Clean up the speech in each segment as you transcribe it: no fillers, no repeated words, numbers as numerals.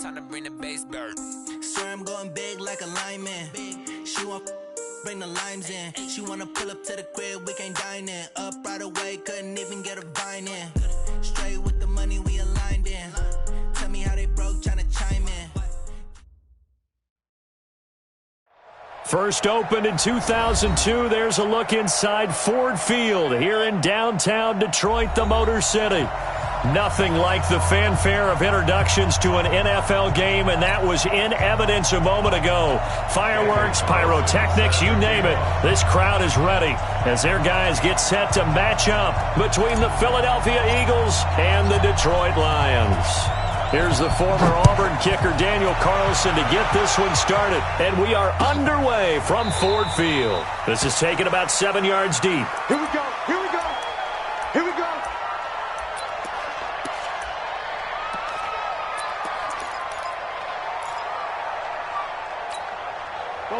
Time to bring the bass bird. Swear I'm going big like a lineman. She want bring the limes in. She wanna pull up to the crib, we can't dine in. Up right away, couldn't even get a vine in. Straight with the money we aligned in. Tell me how they broke, tryna chime in. First opened in 2002, there's a look inside Ford Field here in downtown Detroit, the Motor City. Nothing like the fanfare of introductions to an NFL game, and that was in evidence a moment ago. Fireworks, pyrotechnics, you name it. This crowd is ready as their guys get set to match up between the Philadelphia Eagles and the Detroit Lions. Here's the former Auburn kicker, Daniel Carlson, to get this one started. And we are underway from Ford Field. This is taken about 7 yards deep. Here we go. Here we go. Here we go.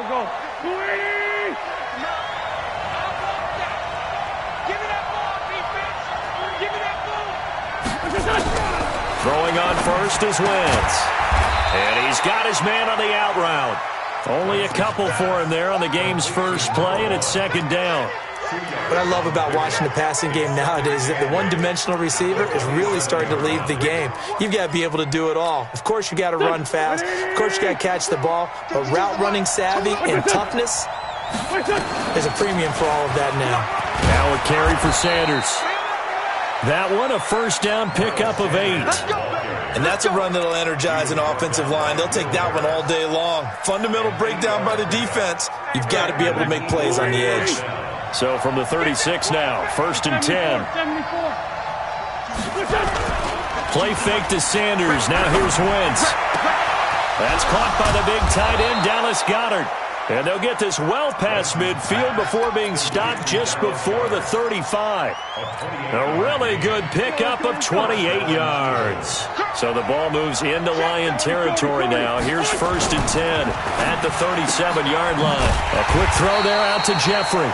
Go. Please! No. Give me that ball, defense. Give me that ball. Throwing on first is Wentz. And he's got his man on the out route. Only a couple for him there on the game's first play, and it's second down. What I love about watching the passing game nowadays is that the one-dimensional receiver is really starting to lead the game. You've got to be able to do it all. Of course, you got to run fast. Of course, you got to catch the ball. But route running savvy and toughness, there's a premium for all of that now. Now a carry for Sanders. That one, a first down pickup of 8. And that's a run that'll energize an offensive line. They'll take that one all day long. Fundamental breakdown by the defense. You've got to be able to make plays on the edge. So from the 36 now, first and 10. Play fake to Sanders. Now here's Wentz. That's caught by the big tight end, Dallas Goedert. And they'll get this well past midfield before being stopped just before the 35. A really good pickup of 28 yards. So the ball moves into Lion territory now. Here's first and 10 at the 37-yard line. A quick throw there out to Jeffrey.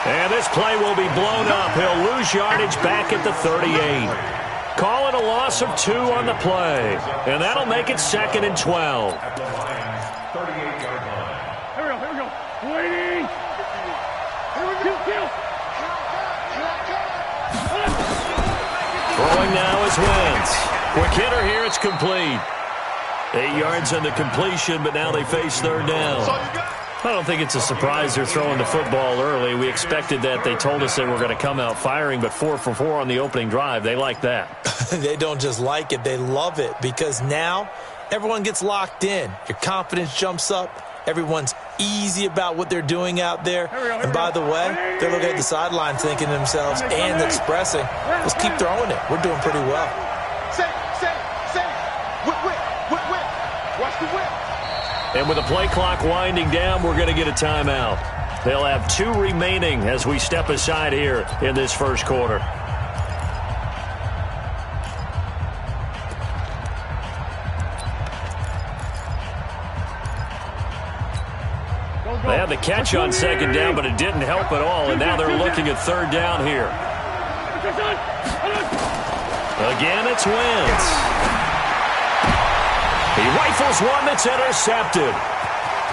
And this play will be blown up. He'll lose yardage back at the 38. Call it a loss of 2 on the play. And that'll make it second and 12. 38-yard line. Here we go. Waiting. Here we go. Kill. Throwing now is Wentz. Quick hitter here. It's complete. 8 yards on the completion, but now they face third down. I don't think it's a surprise they're throwing the football early. We expected that. They told us they were going to come out firing, but 4 for 4 on the opening drive. They like that. They don't just like it. They love it because now everyone gets locked in. Your confidence jumps up. Everyone's easy about what they're doing out there. And by the way, they're looking at the sideline thinking to themselves and expressing, let's keep throwing it. We're doing pretty well. Say. Whip. Watch the whip. And with the play clock winding down, we're going to get a timeout. They'll have 2 remaining as we step aside here in this first quarter. They had the catch on second down, but it didn't help at all, and now they're looking at third down here. Again, it's Wentz. He rifles one that's intercepted.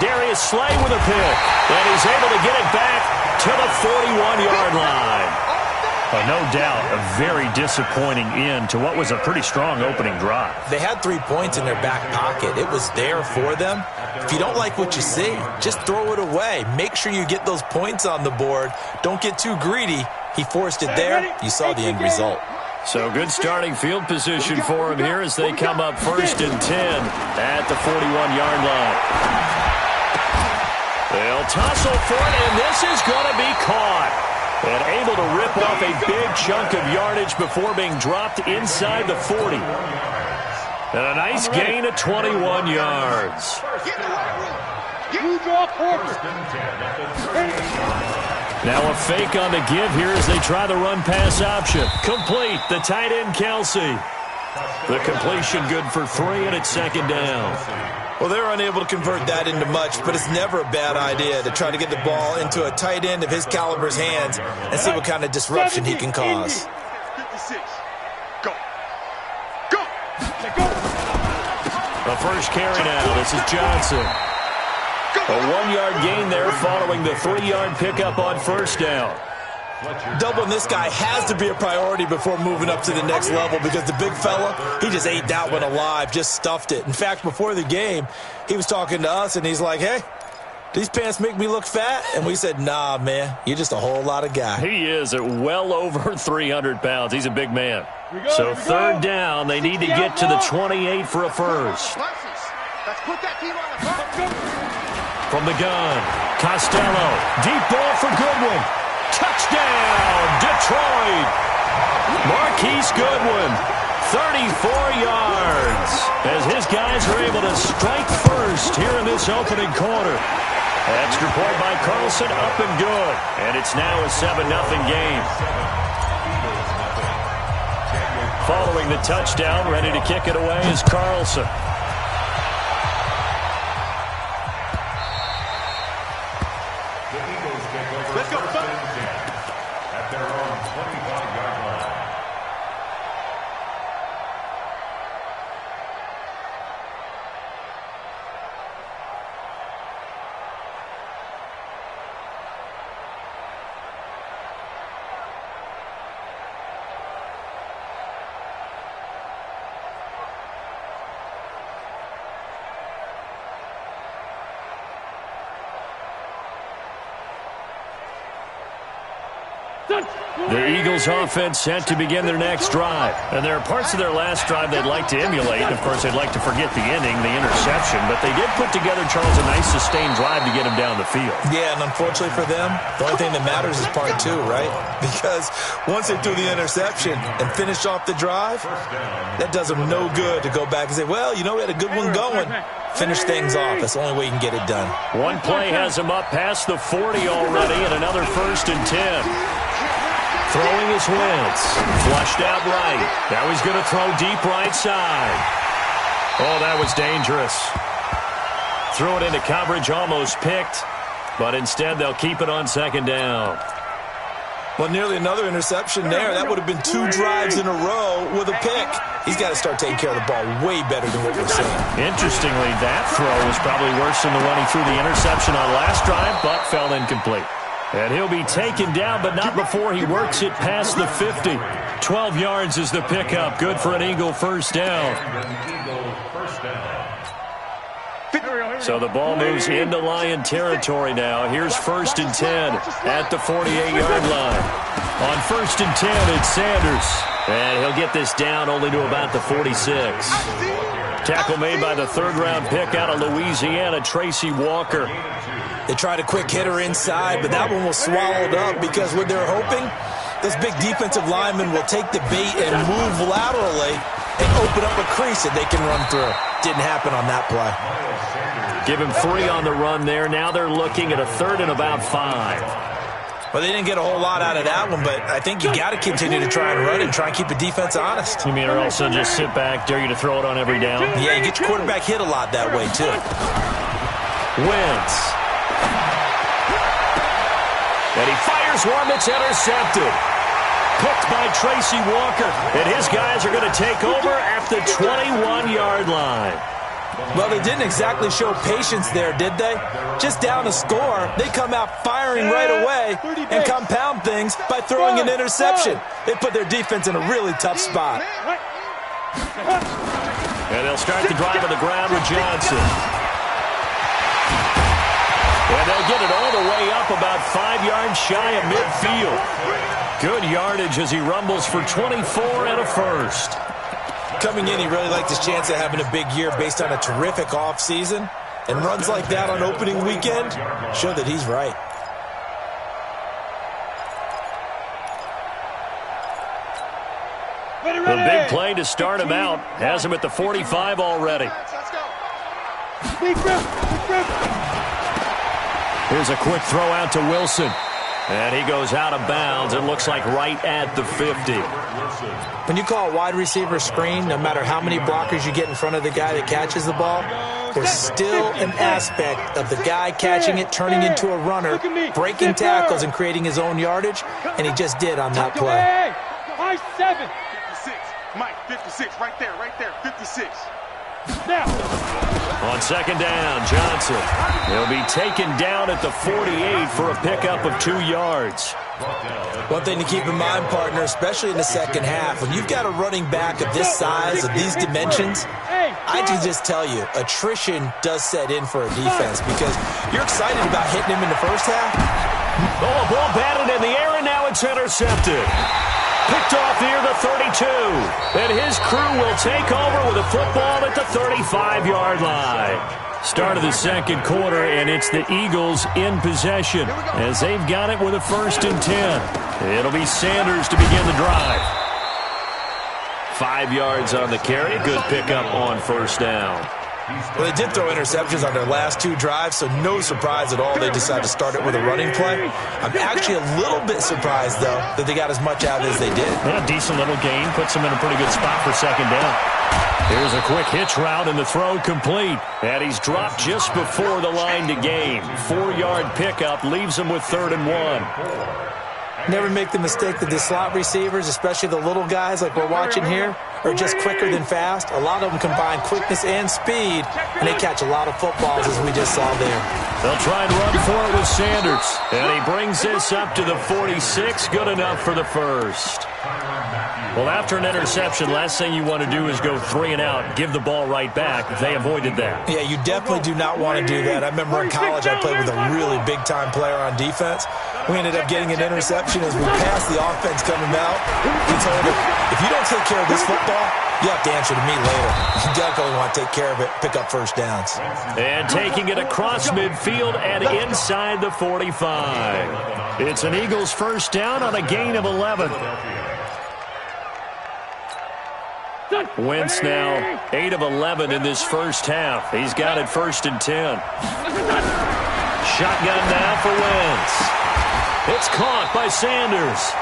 Darius Slay with a pick, and he's able to get it back to the 41-yard line. No doubt, a very disappointing end to what was a pretty strong opening drive. They had 3 points in their back pocket. It was there for them. If you don't like what you see, just throw it away. Make sure you get those points on the board. Don't get too greedy. He forced it there. You saw the end result. So good starting field position for him here as they come up first and 10 at the 41-yard line. They'll tussle for it, and this is going to be caught. And able to rip off a big chunk of yardage before being dropped inside the 40. And a nice gain of 21 yards. Now a fake on the give here as they try the run-pass option. Complete, the tight end Kelsey. The completion good for 3, and it's second down. Well, they're unable to convert that into much, but it's never a bad idea to try to get the ball into a tight end of his caliber's hands and see what kind of disruption he can cause. 56. Go. The first carry now. This is Johnson. A 1-yard gain there following the 3-yard pickup on first down. Doubling this guy has to be a priority before moving up to the next level because the big fella, he just ate that one alive, just stuffed it. In fact, before the game, he was talking to us, and he's like, hey, these pants make me look fat? And we said, nah, man, you're just a whole lot of guy. He is at well over 300 pounds. He's a big man. So third down, they need to get to the 28 for a first. Let's put that team on the front. From the gun, Costello. Deep ball for Goodwin. Touchdown, Detroit. Marquise Goodwin, 34 yards. As his guys are able to strike first here in this opening quarter. Extra point by Carlson, up and good. And it's now a 7-0 game. Following the touchdown, ready to kick it away is Carlson. Let's go, at their own 25-yard line. The Eagles offense set to begin their next drive. And there are parts of their last drive they'd like to emulate. Of course, they'd like to forget the inning, the interception. But they did put together, Charles, a nice sustained drive to get him down the field. Yeah, and unfortunately for them, the only thing that matters is part 2, right? Because once they threw the interception and finished off the drive, that does them no good to go back and say, well, you know, we had a good one going. Finish things off. That's the only way you can get it done. One play has him up past the 40 already, and another 1st and 10. Throwing his Wentz. Flushed out right. Now he's going to throw deep right side. Oh, that was dangerous. Threw it into coverage, almost picked. But instead, they'll keep it on 2nd down. Well, nearly another interception there. That would have been 2 drives in a row with a pick. He's got to start taking care of the ball way better than what we're seeing. Interestingly, that throw was probably worse than the one he threw the interception on last drive, but fell incomplete. And he'll be taken down, but not before he works it past the 50. 12 yards is the pickup. Good for an Eagle first down. So the ball moves into Lion territory now. Here's 1st and 10 at the 48-yard line. On 1st and 10, it's Sanders. And he'll get this down only to about the 46. Tackle made by the 3rd-round pick out of Louisiana, Tracy Walker. They tried a quick hitter inside, but that one was swallowed up because what they're hoping, those big defensive linemen will take the bait and move laterally and open up a crease that they can run through. Didn't happen on that play. Give him 3 on the run there. Now they're looking at a 3rd and about 5. Well, they didn't get a whole lot out of that one, but I think you got to continue to try and run and try and keep the defense honest. You mean or else they'll just sit back, dare you to throw it on every down? Yeah, you get your quarterback hit a lot that way, too. Wentz. And he fires one that's intercepted. Picked by Tracy Walker. And his guys are going to take over at the 21-yard line. Well, they didn't exactly show patience there, did they? Just down a score, they come out firing right away and compound things by throwing an interception. They put their defense in a really tough spot. And they'll start the drive on the ground with Johnson. And they'll get it all the way up about 5 yards shy of midfield. Good yardage as he rumbles for 24 and a first. Coming in, he really liked his chance of having a big year based on a terrific offseason. And runs like that on opening weekend show that he's right. The big play to start him out has him at the 45 already. Here's a quick throw out to Wilson. And he goes out of bounds. It looks like right at the 50. When you call a wide receiver screen, no matter how many blockers you get in front of the guy that catches the ball, there's still an aspect of the guy catching it, turning into a runner, breaking tackles and creating his own yardage, and he just did on that play. High 7. 56. Mike, 56. Right there, 56. On second down, Johnson. He'll be taken down at the 48 for a pickup of 2 yards. One thing to keep in mind, partner, especially in the second half, when you've got a running back of this size, of these dimensions, I can just tell you, attrition does set in for a defense because you're excited about hitting him in the first half. Oh, ball batted in the air, and now it's intercepted. Picked off near the 32. And his crew will take over with a football at the 35-yard line. Start of the second quarter, and it's the Eagles in possession as they've got it with a 1st and 10. It'll be Sanders to begin the drive. 5 yards on the carry. Good pickup on 1st down. Well, they did throw interceptions on their last 2 drives, so no surprise at all they decided to start it with a running play. I'm actually a little bit surprised, though, that they got as much out as they did. Yeah, decent little gain. Puts them in a pretty good spot for second down. Here's a quick hitch route, and the throw complete. And he's dropped just before the line to gain. 4-yard pickup leaves him with 3rd and 1. Never make the mistake that the slot receivers, especially the little guys like we're watching here, are just quicker than fast. A lot of them combine quickness and speed, and they catch a lot of footballs, as we just saw there. They'll try and run for it with Sanders. And he brings this up to the 46. Good enough for the 1st. Well, after an interception, last thing you want to do is go 3 and out, give the ball right back. They avoided that. Yeah, you definitely do not want to do that. I remember in college I played with a really big-time player on defense. We ended up getting an interception as we passed the offense coming out. We told him, if you don't take care of this football, you have to answer to me later. You definitely want to take care of it, pick up 1st downs. And taking it across midfield and inside the 45. It's an Eagles 1st down on a gain of 11. Wentz now 8 of 11 in this first half. He's got it 1st and 10. Shotgun now for Wentz. It's caught by Sanders.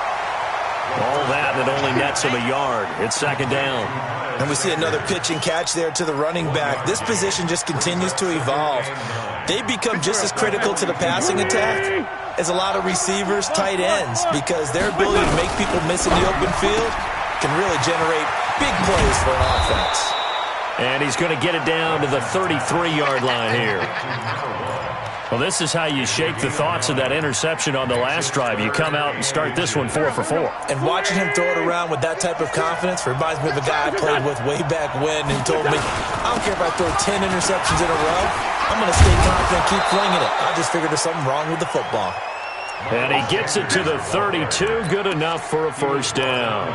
All that, and it only nets him a yard. It's 2nd down. And we see another pitch and catch there to the running back. This position just continues to evolve. They become just as critical to the passing attack as a lot of receivers, tight ends, because their ability to make people miss in the open field can really generate big plays for an offense. And he's going to get it down to the 33-yard line here. Well, this is how you shake the thoughts of that interception on the last drive. You come out and start this one 4 for 4. And watching him throw it around with that type of confidence reminds me of a guy I played with way back when who told me, I don't care if I throw 10 interceptions in a row. I'm going to stay confident, keep flinging it. I just figured there's something wrong with the football. And he gets it to the 32. Good enough for a 1st down.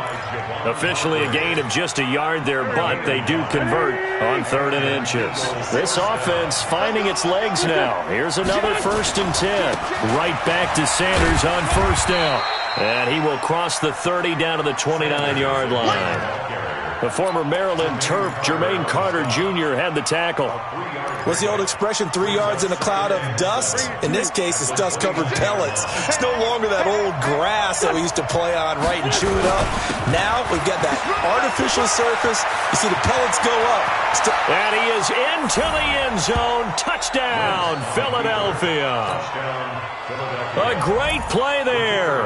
Officially a gain of just a yard there, but they do convert on 3rd and inches. This offense finding its legs now. Here's another 1st and 10. Right back to Sanders on 1st down. And he will cross the 30 down to the 29-yard line. The former Maryland Terp, Jermaine Carter Jr., had the tackle. What's the old expression, 3 yards in a cloud of dust? In this case, it's dust-covered pellets. It's no longer that old grass that we used to play on, right, and chew it up. Now we've got that artificial surface. You see the pellets go up. And he is into the end zone. Touchdown, Philadelphia. A great play there.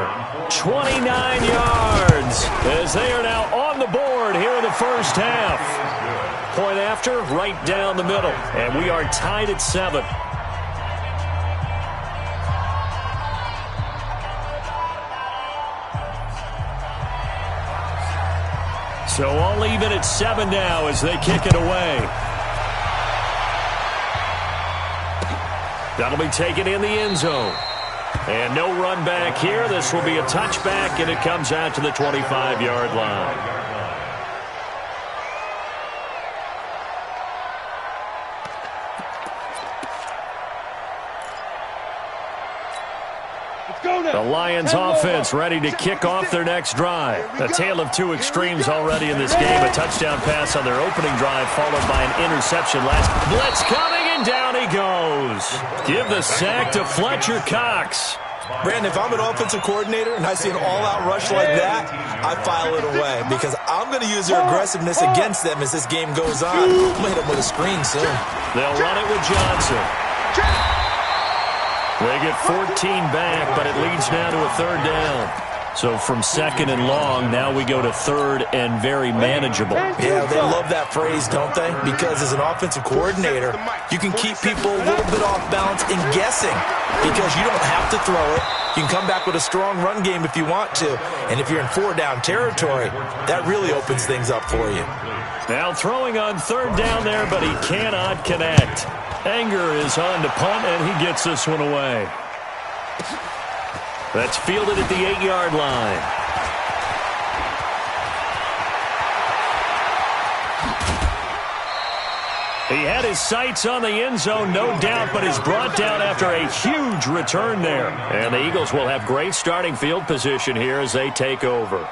29 yards as they are now on the board here in the first half. Point after, right down the middle. And we are tied at 7. So all even at 7 now as they kick it away. That'll be taken in the end zone. And no run back here. This will be a touchback, and it comes out to the 25-yard line. The Lions offense ready to kick off their next drive. A tale of 2 extremes already in this game. A touchdown pass on their opening drive followed by an interception last. Blitz coming, and down he goes. Give the sack to Fletcher Cox. Brandon, if I'm an offensive coordinator and I see an all-out rush like that, I file it away because I'm going to use their aggressiveness against them as this game goes on. I'm going to hit them with a screen soon. They'll run it with Johnson. They get 14 back, but it leads now to a 3rd down. So from second and long, now we go to third and very manageable. Yeah, they love that phrase, don't they? Because as an offensive coordinator, you can keep people a little bit off balance and guessing because you don't have to throw it. You can come back with a strong run game if you want to. And if you're in 4-down territory, that really opens things up for you. Now throwing on third down there, but he cannot connect. Anger is on to punt, and he gets this one away. That's fielded at the 8-yard line. He had his sights on the end zone, no doubt, but is brought down after a huge return there. And the Eagles will have great starting field position here as they take over.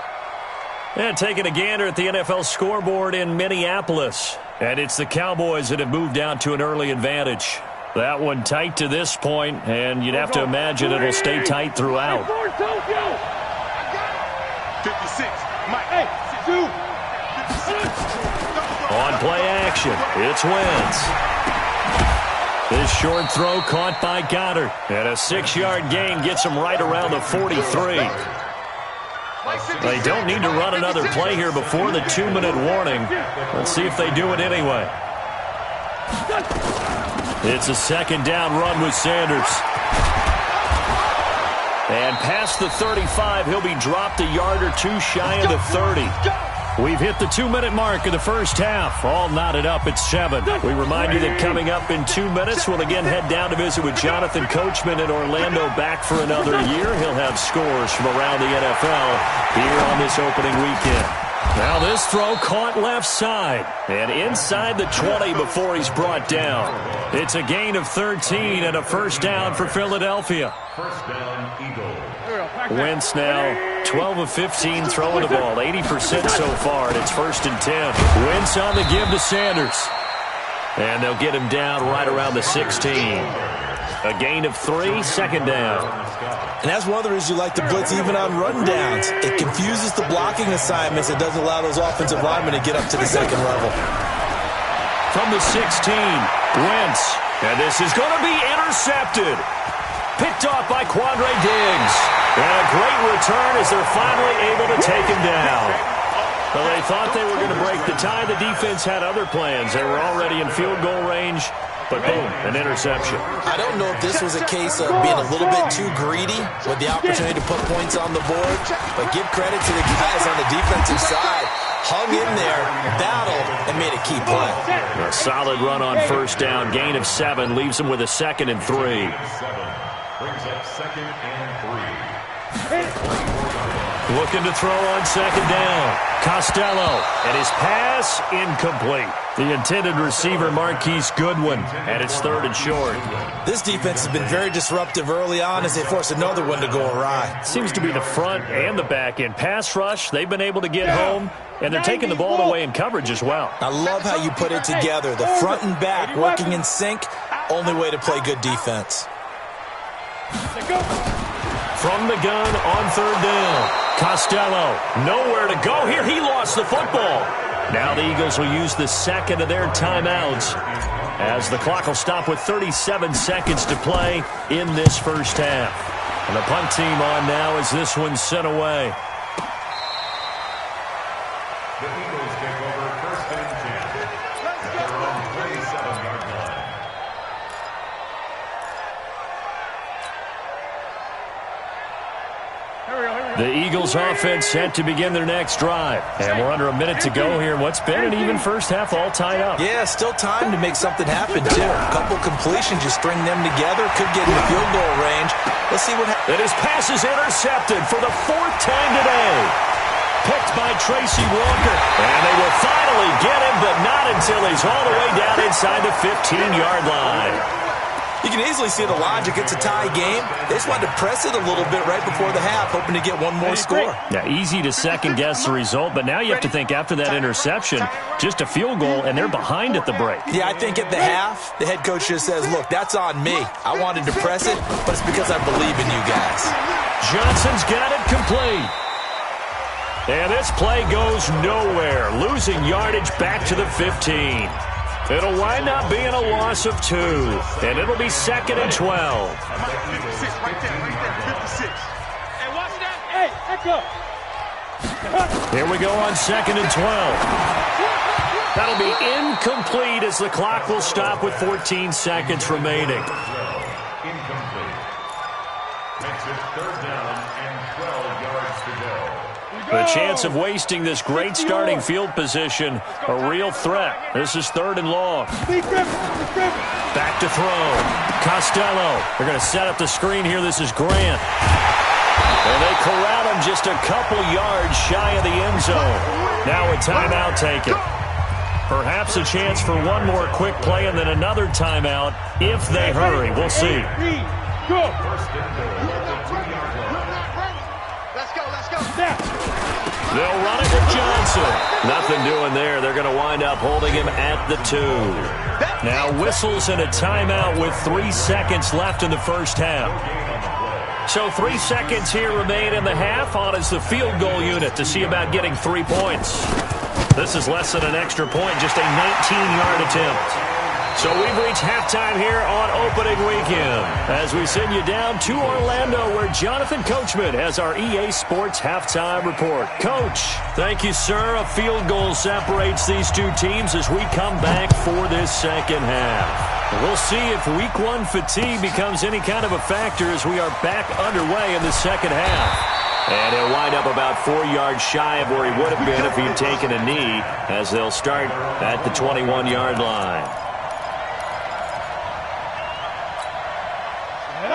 And taking a gander at the NFL scoreboard in Minneapolis. And it's the Cowboys that have moved down to an early advantage. That one tight to this point, and you'd have to imagine it'll stay tight throughout. 56, Mike. Hey, 2. On play action, it's Wentz. This short throw caught by Goddard. And a 6-yard gain gets him right around the 43. They don't need to run another play here before the 2-minute warning. Let's see if they do it anyway. It's a second down run with Sanders. And past the 35, he'll be dropped a yard or two shy of the 30. We've hit the 2-minute mark of the first half. All knotted up at 7. We remind you that coming up in 2 minutes, we'll again head down to visit with Jonathan Coachman in Orlando, back for another year. He'll have scores from around the NFL here on this opening weekend. Now this throw caught left side and inside the 20 before he's brought down. It's a gain of 13 and a first down for Philadelphia. First down, Eagles. Wentz now 12 of 15 throwing the ball, 80% so far, and it's 1st and 10. Wentz on the give to Sanders. And they'll get him down right around the 16. A gain of 3, second down. And that's one of the reasons you like to blitz even on run downs. It confuses the blocking assignments. It doesn't allow those offensive linemen to get up to the second level. From the 16, Wentz. And this is going to be intercepted. Picked off by Quandre Diggs. And a great return as they're finally able to take him down. Well, they thought they were going to break the tie. The defense had other plans. They were already in field goal range. But boom, an interception. I don't know if this was a case of being a little bit too greedy with the opportunity to put points on the board, but give credit to the guys on the defensive side. Hung in there, battled, and made a key play. A solid run on first down. Gain of 7 leaves them with a 2nd and 3. Brings up 2nd and 3. Looking to throw on second down. Costello, and his pass incomplete. The intended receiver, Marquise Goodwin, and it's 3rd and short. This defense has been very disruptive early on as they force another one to go awry. Seems to be the front and the back end. Pass rush, they've been able to get home, and they're taking the ball away in coverage as well. I love how you put it together. The front and back working in sync, only way to play good defense. From the gun on 3rd down. Costello, nowhere to go here. He lost the football. Now the Eagles will use the 2nd of their timeouts as the clock will stop with 37 seconds to play in this first half. And the punt team on now as this one's sent away. The Eagles take over 1st and 10. They're on the 27-yard line. The Eagles offense set to begin their next drive. And we're under a minute to go here. What's been an even first half all tied up. Yeah, still time to make something happen, too. A couple completions, you string them together, could get in the field goal range. Let's see what happens. And his pass is intercepted for the 4th time today. Picked by Tracy Walker. And they will finally get him, but not until he's all the way down inside the 15-yard line. You can easily see the logic. It's a tie game. They just wanted to press it a little bit right before the half, hoping to get one more score. Yeah, easy to second-guess the result, but now you have to think after that interception, just a field goal, and they're behind at the break. Yeah, I think at the half, the head coach just says, look, that's on me. I wanted to press it, but it's because I believe in you guys. Johnson's got it complete. And this play goes nowhere, losing yardage back to the 15. It'll wind up being a loss of 2, and it'll be 2nd and 12. 56 right there, 56. Hey, watch that. Hey. Here we go on 2nd and 12. That'll be incomplete as the clock will stop with 14 seconds remaining. Incomplete. Makes it 3rd down and 12 yards to go. The chance of wasting this great starting field position, a real threat. This is 3rd and long. Back to throw. Costello. They're going to set up the screen here. This is Grant. And they corral him just a couple yards shy of the end zone. Now a timeout taken. Perhaps a chance for one more quick play and then another timeout if they hurry. We'll see. Go. First and goal at the 2-yard line. Let's go. They'll run it with Johnson. Nothing doing there. They're going to wind up holding him at the 2. Now whistles and a timeout with 3 seconds left in the first half. So 3 seconds here remain in the half. On is the field goal unit to see about getting 3 points. This is less than an extra point, just a 19-yard attempt. So we've reached halftime here on opening weekend as we send you down to Orlando where Jonathan Coachman has our EA Sports halftime report. Coach, thank you, sir. A field goal separates these two teams as we come back for this second half. We'll see if Week 1 fatigue becomes any kind of a factor as we are back underway in the second half. And he'll wind up about 4 yards shy of where he would have been if he'd taken a knee as they'll start at the 21-yard line.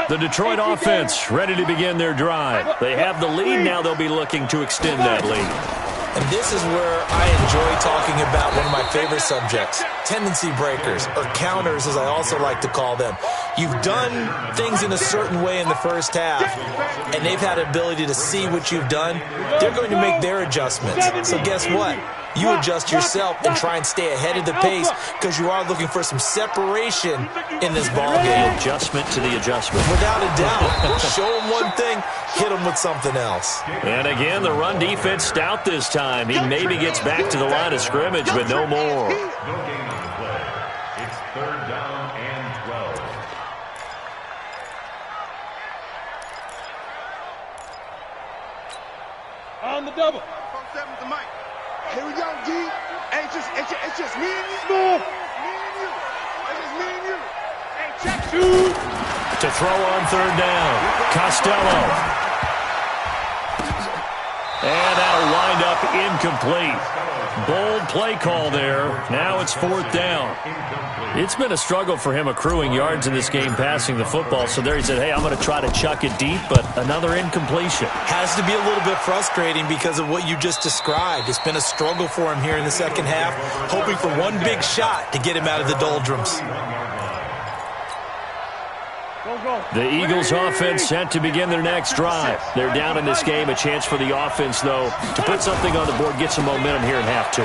The Detroit offense ready to begin their drive. They have the lead. Now they'll be looking to extend that lead. And this is where I enjoy talking about one of my favorite subjects, tendency breakers, or counters as I also like to call them. You've done things in a certain way in the first half, and they've had the ability to see what you've done. They're going to make their adjustments. So guess what? You adjust yourself and try and stay ahead of the pace because you are looking for some separation in this ball game. Adjustment to the adjustment. Without a doubt. Show them one thing, hit them with something else. And again, the run defense stout this time. He maybe gets back to the line of scrimmage, but no more. No gain on the play. It's 3rd down and 12. On the double. Here we go, D. Hey, it's just me and you. Me and you. It's just me and you. Hey, check. To throw on 3rd down. Costello. And that'll wind up incomplete. Bold play call there. Now it's 4th down. It's been a struggle for him accruing yards in this game passing the football. So there he said, hey, I'm going to try to chuck it deep, but another incompletion. Has to be a little bit frustrating because of what you just described. It's been a struggle for him here in the second half, hoping for one big shot to get him out of the doldrums. The Eagles offense set to begin their next drive. They're down in this game. A chance for the offense, though, to put something on the board, get some momentum here in half 2.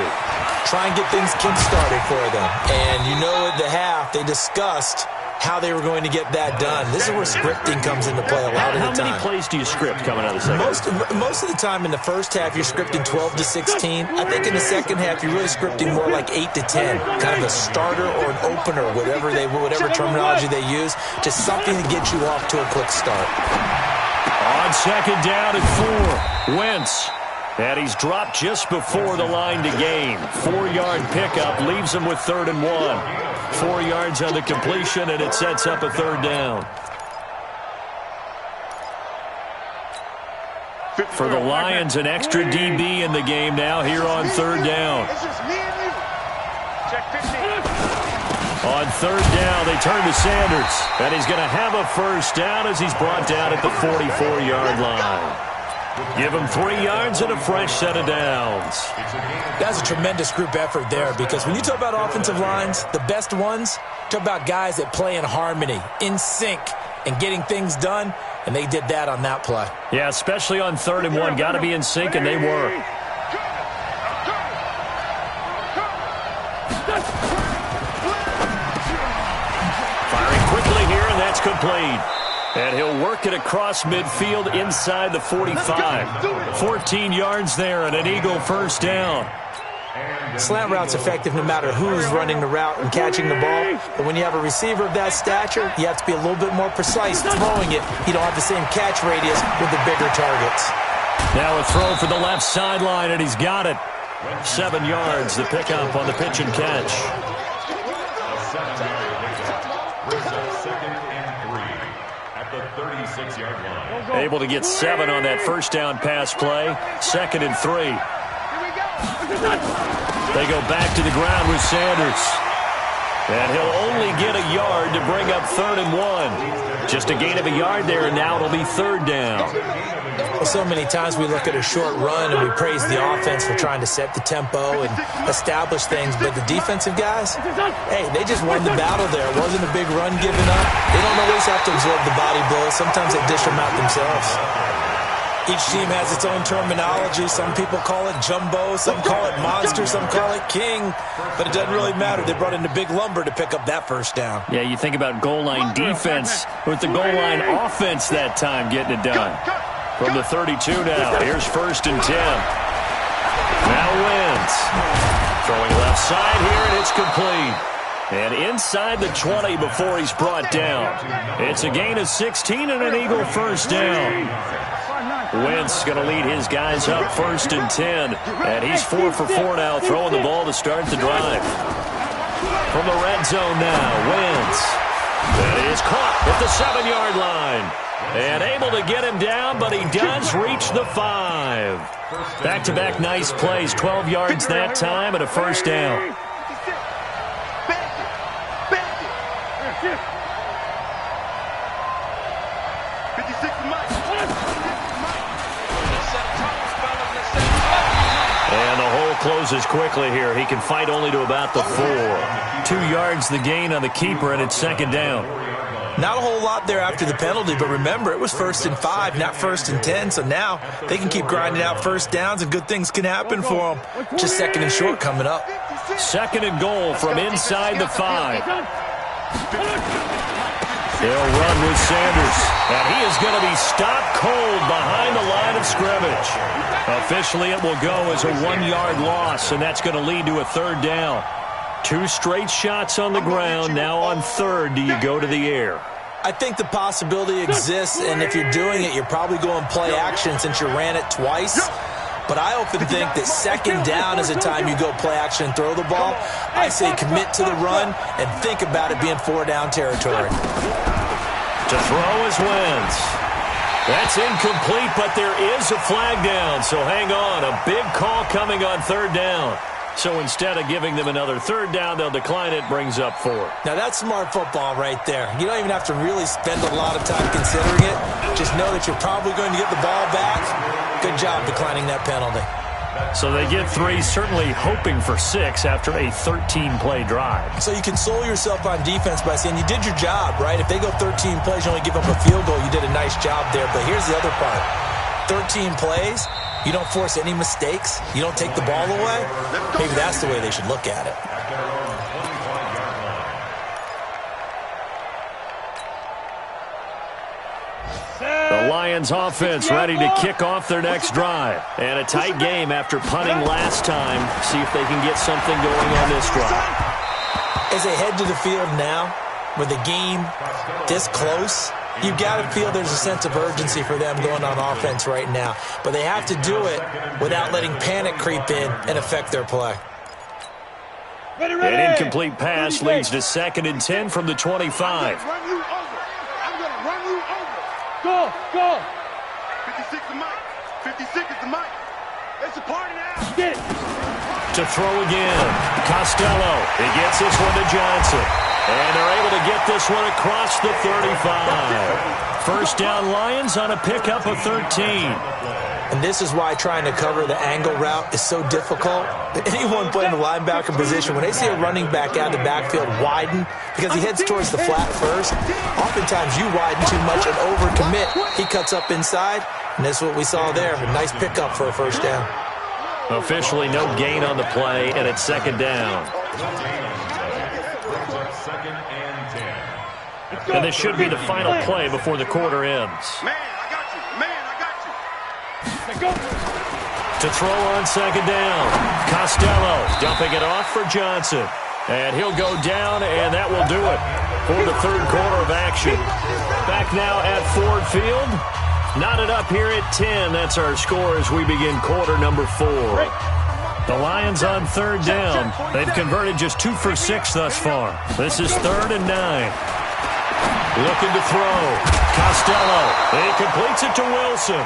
Try and get things kick-started for them. And you know at the half, they discussed how they were going to get that done. This is where scripting comes into play a lot of the time. How many plays do you script coming out of the second half? Most of the time in the first half, you're scripting 12 to 16. I think in the second half, you're really scripting more like 8 to 10. Kind of a starter or an opener, whatever terminology they use, just something to get you off to a quick start. On 2nd down and 4, Wentz. And he's dropped just before the line to gain. 4-yard pickup leaves him with 3rd and 1. 4 yards on the completion, and it sets up a 3rd down. For the Lions, an extra DB in the game now here on 3rd down. It's just me and you. Check 15. On 3rd down, they turn to Sanders. And he's going to have a first down as he's brought down at the 44-yard line. Give him 3 yards and a fresh set of downs. That's a tremendous group effort there because when you talk about offensive lines, the best ones, talk about guys that play in harmony, in sync, and getting things done, and they did that on that play. Yeah, especially on 3rd and 1. Got to be in sync, and they were. Firing quickly here, and that's complete. And he'll work it across midfield inside the 45. 14 yards there and an Eagle first down. Slant route's effective no matter who's running the route and catching the ball. But when you have a receiver of that stature, you have to be a little bit more precise throwing it. You don't have the same catch radius with the bigger targets. Now a throw for the left sideline, and he's got it. 7 yards, the pickup on the pitch and catch. A 7-yard pickup brings up 2nd and 3 at the 36-yard line. Able to get 7 on that first down pass play. 2nd and 3. They go back to the ground with Sanders. And he'll only get a yard to bring up 3rd and 1. Just a gain of a yard there, and now it'll be 3rd down. Well, so many times we look at a short run and we praise the offense for trying to set the tempo and establish things, but the defensive guys, hey, they just won the battle there. It wasn't a big run given up. They don't always have to absorb the body blows. Sometimes they dish them out themselves. Each team has its own terminology. Some people call it jumbo, some call it monster, some call it king. But it doesn't really matter. They brought in the big lumber to pick up that first down. Yeah, you think about goal line defense with the goal line offense that time getting it done. From the 32 now, here's 1st and 10. Now Wentz. Throwing left side here, and it's complete. And inside the 20 before he's brought down. It's a gain of 16 and an Eagle first down. Wentz going to lead his guys up 1st and 10. And he's 4 for 4 now, throwing the ball to start the drive. From the red zone now, Wentz. That is caught at the 7-yard line. And able to get him down, but he does reach the 5. Back-to-back nice plays, 12 yards that time and a first down. And the hole closes quickly here. He can fight only to about the 4. 2 yards the gain on the keeper, and it's 2nd down. Not a whole lot there after the penalty, but remember, it was 1st and 5, not 1st and 10, so now they can keep grinding out first downs and good things can happen for them. Just 2nd and short coming up. 2nd and goal from inside the 5. They'll run with Sanders, and he is going to be stopped cold behind the line of scrimmage. Officially, it will go as a 1-yard loss, and that's going to lead to a 3rd down. 2 straight shots on the ground. Now on 3rd, do you go to the air? I think the possibility exists, and if you're doing it, you're probably going play action since you ran it twice. But I often think that 2nd down is a time you go play action and throw the ball. I say commit to the run and think about it being 4-down territory. To throw is Wentz. That's incomplete, but there is a flag down, so hang on. A big call coming on 3rd down. So instead of giving them another 3rd down, they'll decline it, brings up 4. Now that's smart football right there. You don't even have to really spend a lot of time considering it. Just know that you're probably going to get the ball back. Good job declining that penalty. So they get 3, certainly hoping for 6 after a 13-play drive. So you console yourself on defense by saying you did your job, right? If they go 13 plays, you only give up a field goal, you did a nice job there. But here's the other part. 13 plays, you don't force any mistakes, you don't take the ball away. Maybe that's the way they should look at it. The Lions offense ready to kick off their next drive. And a tight game after punting last time. See if they can get something going on this drive. As they head to the field now, with the game this close, you've got to feel there's a sense of urgency for them going on offense right now. But they have to do it without letting panic creep in and affect their play. An incomplete pass leads to 2nd and 10 from the 25. I'm going to run you over. Go, go. 56 is Mike. 56 is the Mike. It's a party now. Get it. To throw again. Costello. He gets this one to Johnson. And they're able to get this one across the 35. First down Lions on a pickup of 13. And this is why trying to cover the angle route is so difficult. Anyone playing the linebacker position, when they see a running back out of the backfield widen, because he heads towards the flat first, oftentimes you widen too much and overcommit. He cuts up inside, and that's what we saw there. A nice pickup for a first down. Officially no gain on the play, and it's 2nd down. And this should be the final play before the quarter ends. Man, I got you. Man, I got you. Go. To throw on 2nd down. Costello dumping it off for Johnson. And he'll go down, and that will do it for the 3rd quarter of action. Back now at Ford Field. Knotted up here at 10. That's our score as we begin quarter number 4. The Lions on third down. They've converted just 2 for 6 thus far. This is 3rd and 9. Looking to throw. Costello. He completes it to Wilson.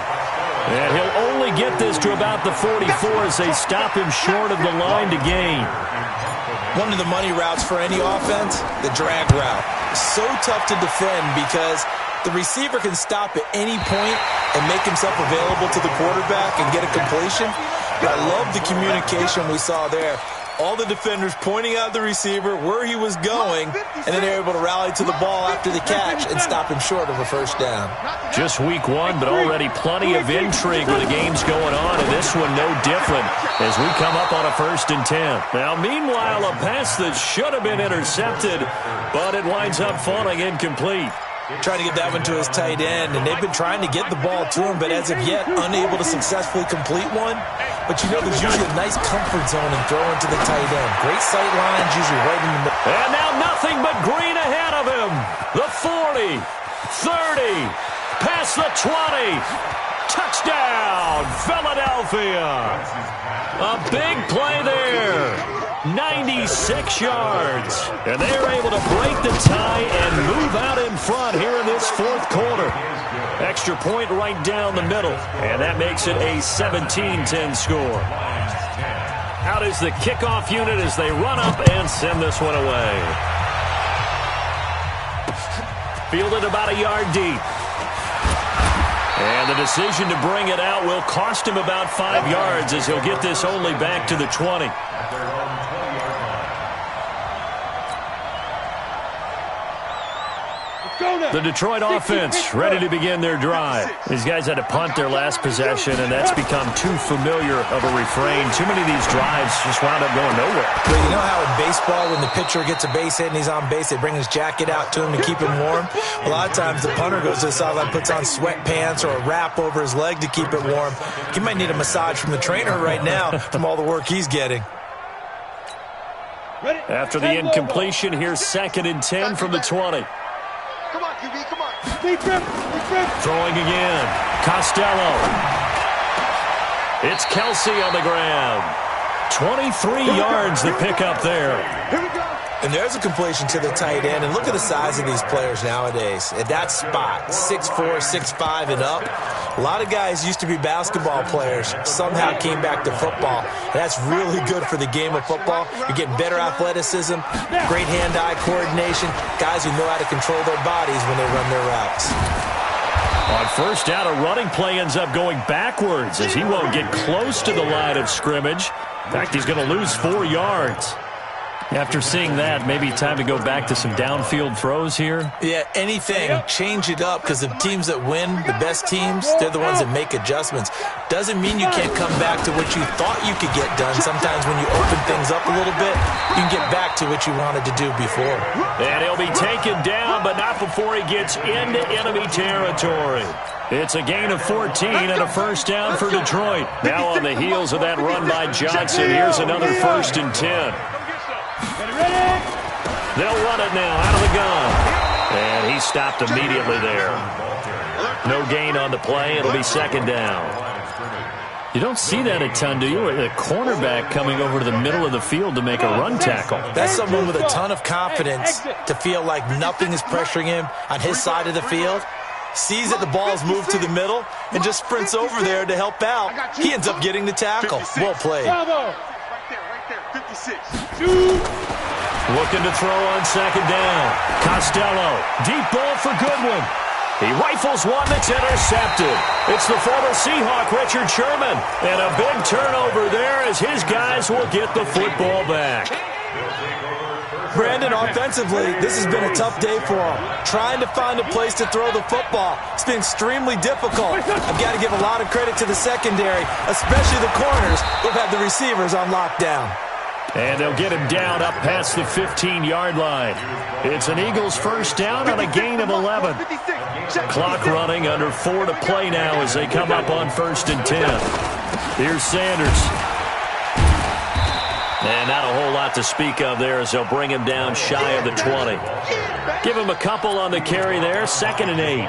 And he'll only get this to about the 44 as they stop him short of the line to gain. One of the money routes for any offense, the drag route. So tough to defend because the receiver can stop at any point and make himself available to the quarterback and get a completion. But I love the communication we saw there. All the defenders pointing out the receiver where he was going, and then they're able to rally to the ball after the catch and stop him short of a first down. Just week 1, but already plenty of intrigue with the games going on, and this one no different as we come up on a 1st and 10. Now, meanwhile, a pass that should have been intercepted, but it winds up falling incomplete. Trying to get that one to his tight end, and they've been trying to get the ball to him, but as of yet, unable to successfully complete one. But you know, there's usually a nice comfort zone in throwing to the tight end. Great sight lines, usually right in the middle. And now nothing but green ahead of him. The 40, 30, past the 20. Touchdown, Philadelphia. A big play there. 96 yards. And they are able to break the tie and move out in front here in this 4th quarter. Extra point right down the middle. And that makes it a 17-10 score. Out is the kickoff unit as they run up and send this one away. Fielded about a yard deep. And the decision to bring it out will cost him about 5 yards as he'll get this only back to the 20. The Detroit offense ready to begin their drive. These guys had to punt their last possession, and that's become too familiar of a refrain. Too many of these drives just wound up going nowhere. Well, you know how in baseball, when the pitcher gets a base hit and he's on base, they bring his jacket out to him to keep him warm? A lot of times the punter goes to the sideline, puts on sweatpants or a wrap over his leg to keep it warm. He might need a massage from the trainer right now from all the work he's getting. After the incompletion, here's 2nd and 10 from the 20. Come on, QB, come on. Throwing again. Costello. It's Kelsey on the ground. 23 yards the pick up there. Here we go. And there's a completion to the tight end. And look at the size of these players nowadays. At that spot, 6'4", 6'5", and up. A lot of guys used to be basketball players, somehow came back to football. And that's really good for the game of football. You're getting better athleticism, great hand-eye coordination, guys who know how to control their bodies when they run their routes. On first down, a running play ends up going backwards as he won't get close to the line of scrimmage. In fact, he's going to lose 4 yards. After seeing that, maybe time to go back to some downfield throws here? Yeah, anything. Change it up because the teams that win, the best teams, they're the ones that make adjustments. Doesn't mean you can't come back to what you thought you could get done. Sometimes when you open things up a little bit, you can get back to what you wanted to do before. And he'll be taken down, but not before he gets into enemy territory. It's a gain of 14 and a first down for Detroit. Now on the heels of that run by Johnson, here's another 1st and 10. They'll run it now out of the gun. And he stopped immediately there. No gain on the play. It'll be 2nd down. You don't see that a ton, do you? A cornerback coming over to the middle of the field to make a run tackle. That's someone with a ton of confidence to feel like nothing is pressuring him on his side of the field. Sees that the ball's moved to the middle and just sprints over there to help out. He ends up getting the tackle. Well played. Right there, 56. Looking to throw on 2nd down. Costello, deep ball for Goodwin. He rifles one that's intercepted. It's the former Seahawk, Richard Sherman. And a big turnover there as his guys will get the football back. Brandon, offensively, this has been a tough day for him. Trying to find a place to throw the football. It's been extremely difficult. I've got to give a lot of credit to the secondary, especially the corners who've had the receivers on lockdown. And they'll get him down up past the 15-yard line. It's an Eagles first down on a gain of 11. Clock running, under 4 to play now as they come up on 1st and 10. Here's Sanders. And not a whole lot to speak of there as they'll bring him down shy of the 20. Give him a couple on the carry there, 2nd and 8.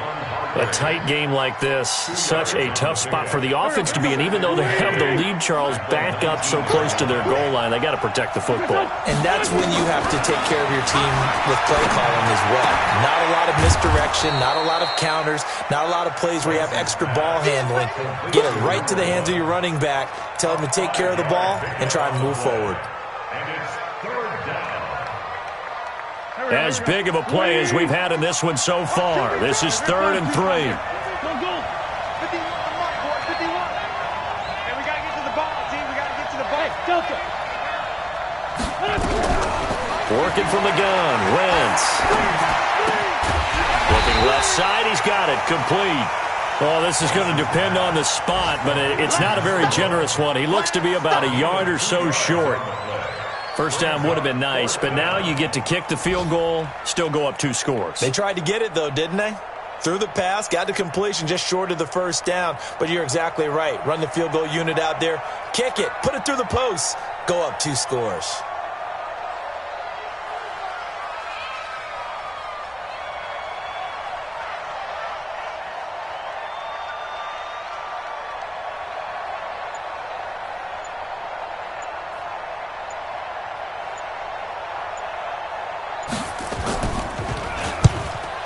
A tight game like this, such a tough spot for the offense to be in. Even though they have the lead, Charles, back up so close to their goal line, they got to protect the football. And that's when you have to take care of your team with play calling as well. Not a lot of misdirection, not a lot of counters, not a lot of plays where you have extra ball handling. Get it right to the hands of your running back, tell him to take care of the ball, and try and move forward. As big of a play as we've had in this one so far. This is 3rd and 3. Go, go. 51 on the mark, boy. 51. And we got to get to the ball, team. We got to get to the ball. Hey, Delta. Working from the gun. Wentz. Looking left side. He's got it. Complete. Oh, this is going to depend on the spot, but it's not a very generous one. He looks to be about a yard or so short. First down would have been nice, but now you get to kick the field goal, still go up 2 scores. They tried to get it, though, didn't they? Threw the pass, got the completion just short of the first down. But you're exactly right. Run the field goal unit out there, kick it, put it through the post, go up 2 scores.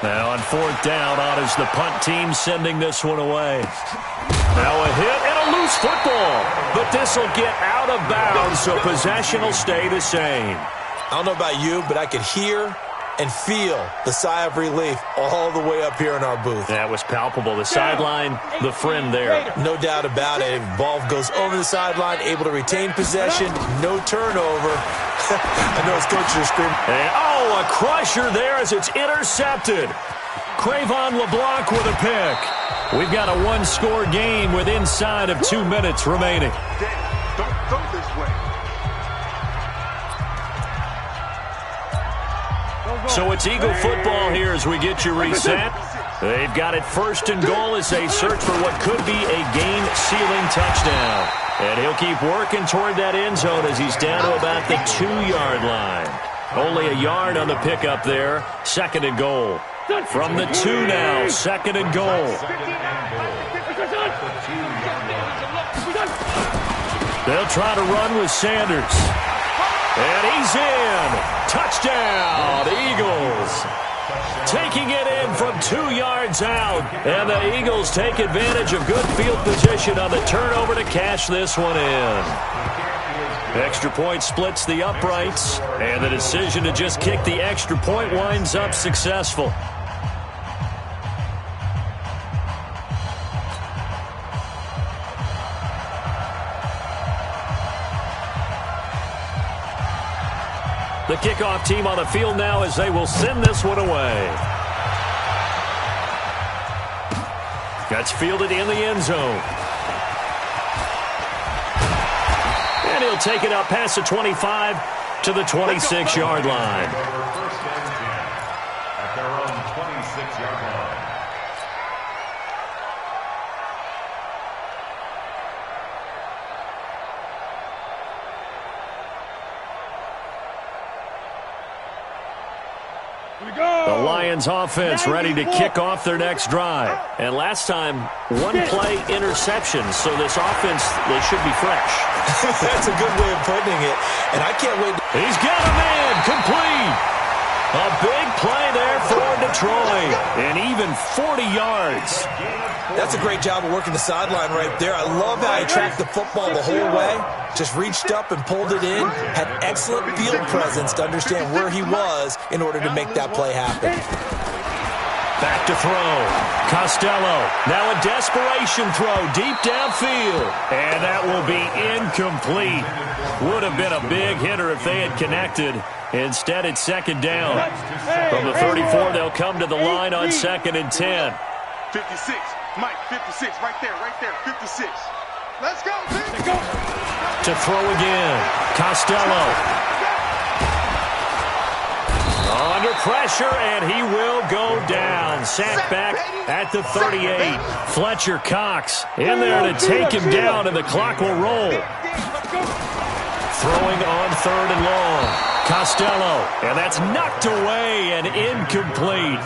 Now on 4th down, on is the punt team sending this one away. Now a hit and a loose football. But this will get out of bounds, so possession will stay the same. I don't know about you, but I could hear and feel the sigh of relief all the way up here in our booth. That was palpable. The sideline, the friend there. No doubt about it. Ball goes over the sideline, able to retain possession, no turnover. I know his coach is screaming. And, a crusher there as it's intercepted. Cravon LeBlanc with a pick. We've got a 1-score game with inside of 2 minutes remaining. Don't go this way. So it's Eagle football here as we get you reset. They've got it 1st and goal as they search for what could be a game-sealing touchdown. And he'll keep working toward that end zone as he's down to about the 2-yard line. Only a yard on the pickup there. 2nd and goal. From the 2 now, 2nd and goal. They'll try to run with Sanders. And he's in. Touchdown, Eagles. Taking it in from 2 yards out. And the Eagles take advantage of good field position on the turnover to cash this one in. Extra point splits the uprights. And the decision to just kick the extra point winds up successful. The kickoff team on the field now as they will send this one away. That's fielded in the end zone. And he'll take it up past the 25 to the 26-yard line. At their own 26-yard line. The Lions offense ready to kick off their next drive. And last time, 1-play interception. So this offense, they should be fresh. That's a good way of putting it. And I can't wait. He's got a man complete. A big play there for Detroit. And even 40 yards. That's a great job of working the sideline right there. I love how he tracked the football the whole way. Just reached up and pulled it in. Had excellent field presence to understand where he was in order to make that play happen. Back to throw. Costello. Now a desperation throw deep downfield. And that will be incomplete. Would have been a big hitter if they had connected. Instead, it's 2nd down. From the 34, they'll come to the line on 2nd and 10. 56. Mike, 56. Right there, 56. Let's go, team. Let's go. To throw again. Costello. Under pressure, and he will go down. Sack back at the 38. Fletcher Cox in there to take him down, and the clock will roll. Throwing on 3rd and long. Costello, and that's knocked away and incomplete.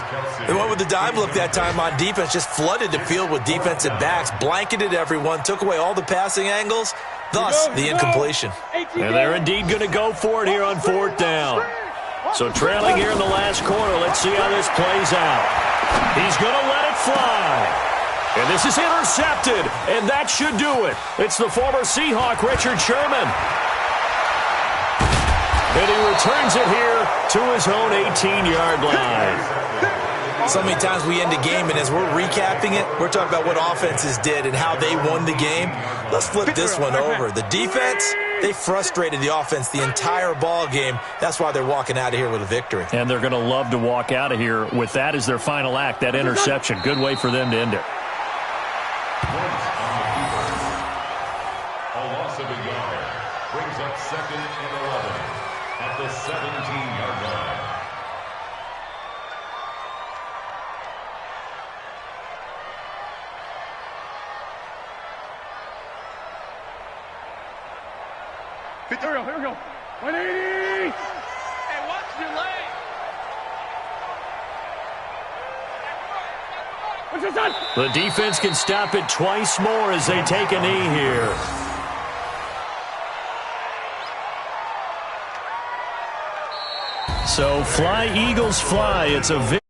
They went with the dime look that time on defense, just flooded the field with defensive backs, blanketed everyone, took away all the passing angles, thus the incompletion. And they're indeed going to go for it here on 4th down. So trailing here in the last quarter, let's see how this plays out. He's going to let it fly. And this is intercepted, and that should do it. It's the former Seahawk, Richard Sherman. And he returns it here to his own 18-yard line. So many times we end a game, and as we're recapping it, we're talking about what offenses did and how they won the game. Let's flip this one over. The defense, they frustrated the offense the entire ball game. That's why they're walking out of here with a victory. And they're going to love to walk out of here with that as their final act, that interception. Good way for them to end it. A loss of a yard brings up 2nd and 11 at the 17-yard line. Here we go. 180. Hey, watch your leg. What's your son? The defense can stop it twice more as they take a knee here. So fly, Eagles, fly. It's a victory.